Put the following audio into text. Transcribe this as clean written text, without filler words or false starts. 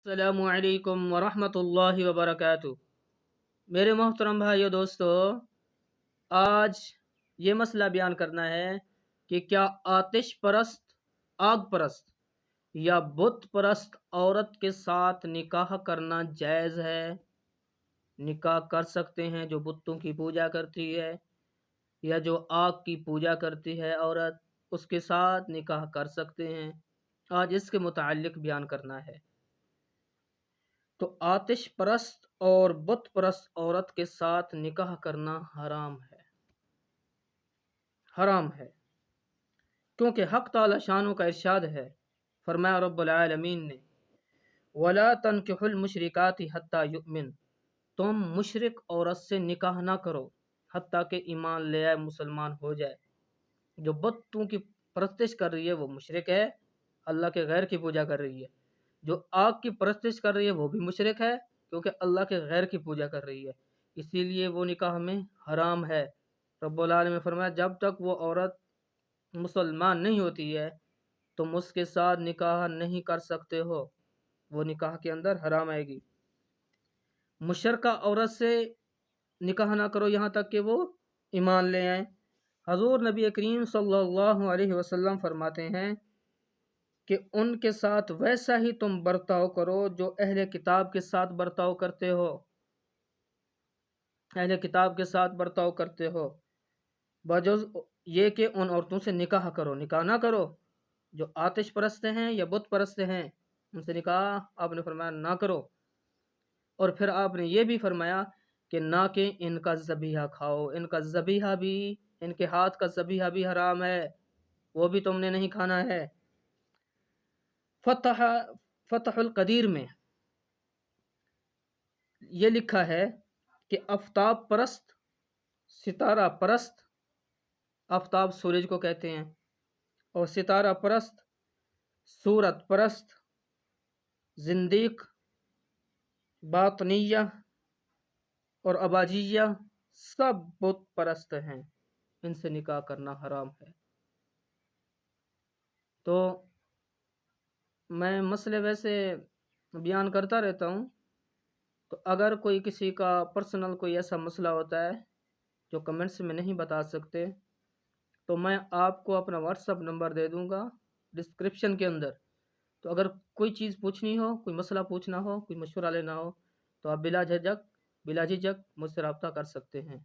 السلام علیکم ورحمۃ اللہ وبرکاتہ۔ میرے محترم بھائیو دوستو، آج یہ مسئلہ بیان کرنا ہے کہ کیا آتش پرست، آگ پرست یا بت پرست عورت کے ساتھ نکاح کرنا جائز ہے؟ نکاح کر سکتے ہیں جو بتوں کی پوجا کرتی ہے یا جو آگ کی پوجا کرتی ہے عورت، اس کے ساتھ نکاح کر سکتے ہیں؟ آج اس کے متعلق بیان کرنا ہے۔ تو آتش پرست اور بت پرست عورت کے ساتھ نکاح کرنا حرام ہے، حرام ہے، کیونکہ حق تعالی شانوں کا ارشاد ہے، فرمایا رب العالمین نے وَلَا تَنْكِحُوا الْمُشْرِكَاتِ حَتَّى يُؤْمِنْ، تم مشرک عورت سے نکاح نہ کرو حتیٰ کہ ایمان لے آئے، مسلمان ہو جائے۔ جو بتوں کی پرستش کر رہی ہے وہ مشرک ہے، اللہ کے غیر کی پوجا کر رہی ہے۔ جو آگ کی پرستش کر رہی ہے وہ بھی مشرک ہے، کیونکہ اللہ کے غیر کی پوجا کر رہی ہے، اسی لیے وہ نکاح میں حرام ہے۔ رب العالمین نے فرمایا جب تک وہ عورت مسلمان نہیں ہوتی ہے تم اس کے ساتھ نکاح نہیں کر سکتے ہو، وہ نکاح کے اندر حرام آئے گی۔ مشرکہ عورت سے نکاح نہ کرو یہاں تک کہ وہ ایمان لے آئیں۔ حضور نبی کریم صلی اللہ علیہ وسلم فرماتے ہیں کہ ان کے ساتھ ویسا ہی تم برتاؤ کرو جو اہل کتاب کے ساتھ برتاؤ کرتے ہو، اہل کتاب کے ساتھ برتاؤ کرتے ہو، بجز یہ کہ ان عورتوں سے نکاح کرو، نکاح نہ کرو جو آتش پرست ہیں یا بت پرست ہیں، ان سے نکاح آپ نے فرمایا نہ کرو۔ اور پھر آپ نے یہ بھی فرمایا کہ نہ کہ ان کا ذبیحہ کھاؤ، ان کا ذبیحہ بھی، ان کے ہاتھ کا ذبیحہ بھی حرام ہے، وہ بھی تم نے نہیں کھانا ہے۔ فتح القدیر میں یہ لکھا ہے کہ آفتاب پرست، ستارہ پرست، آفتاب سورج کو کہتے ہیں، اور ستارہ پرست، صورت پرست، زندیق، باطنیہ اور اباجیہ سب بت پرست ہیں، ان سے نکاح کرنا حرام ہے۔ تو میں مسئلے ویسے بیان کرتا رہتا ہوں، تو اگر کوئی کسی کا پرسنل کوئی ایسا مسئلہ ہوتا ہے جو کمنٹس میں نہیں بتا سکتے تو میں آپ کو اپنا واٹس ایپ نمبر دے دوں گا ڈسکرپشن کے اندر، تو اگر کوئی چیز پوچھنی ہو، کوئی مسئلہ پوچھنا ہو، کوئی مشورہ لینا ہو تو آپ بلا جھجک مجھ سے رابطہ کر سکتے ہیں۔